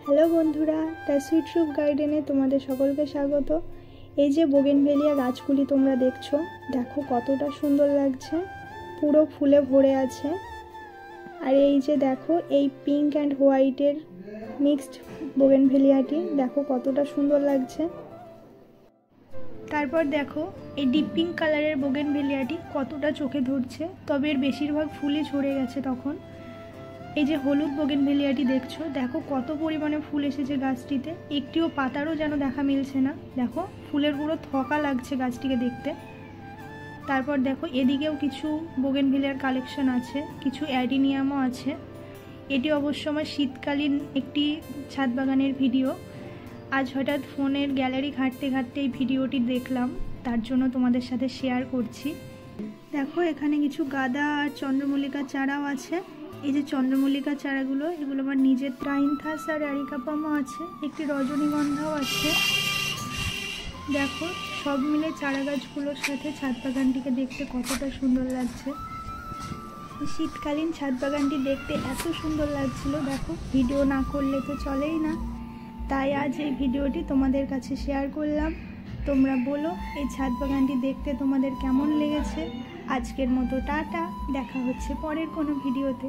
Hello বন্ধুরা, the sweet roof গার্ডেনে তোমাদের সকলকে স্বাগত। এই যে বোগেনভেলিয়া গাছগুলি তোমরা দেখছো, দেখো কতটা সুন্দর লাগছে, পুরো ফুলে ভরে আছে। আর এই যে দেখো এই পিঙ্ক অ্যান্ড হোয়াইটের মিক্সড বোগেনভেলিয়াটি দেখো কতটা সুন্দর লাগছে। তারপর দেখো এই ডিপ পিঙ্ক কালারের বোগেনভেলিয়াটি কতটা চোখে ধরছে, তবে এর বেশিরভাগ ফুলই ঝরে গেছে তখন। এই যে হলুদ বোগেনভেলিয়াটি দেখছো, দেখো কত পরিমাণে ফুল এসেছে গাছটিতে, একটিও পাতারও যেন দেখা মিলছে না। দেখো ফুলের পুরো থকা লাগছে গাছটিকে দেখতে। তারপর দেখো এদিকেও কিছু বোগেনভেলিয়ার কালেকশন আছে, কিছু অ্যাডিনিয়ামও আছে। এটি অবশ্য আমার শীতকালীন একটি ছাদ বাগানের ভিডিও। আজ হঠাৎ ফোনের গ্যালারি ঘাঁটতে ঘাঁটতে এই ভিডিওটি দেখলাম, তার জন্য তোমাদের সাথে শেয়ার করছি। দেখো এখানে কিছু গাঁদা আর চন্দ্রমল্লিকার চারাও আছে। এই যে চন্দ্রমল্লিকা চারাগুলো, এগুলো আমার নিজের ট্রাইনথাস আর অ্যারিকাপামও আছে, একটি রজনীগন্ধাও আছে। দেখো সব মিলে চারা গাছগুলোর সাথে ছাদ বাগানটিকে দেখতে কতটা সুন্দর লাগছে। শীতকালীন ছাদ বাগানটি দেখতে এত সুন্দর লাগছিল, দেখো ভিডিও না করলে তো চলেই না, তাই আজ এই ভিডিওটি তোমাদের কাছে শেয়ার করলাম। তোমরা বলো এই ছাদ বাগানটি দেখতে তোমাদের কেমন লেগেছে। আজকের মতো টাটা, দেখা হচ্ছে পরের কোনো ভিডিওতে।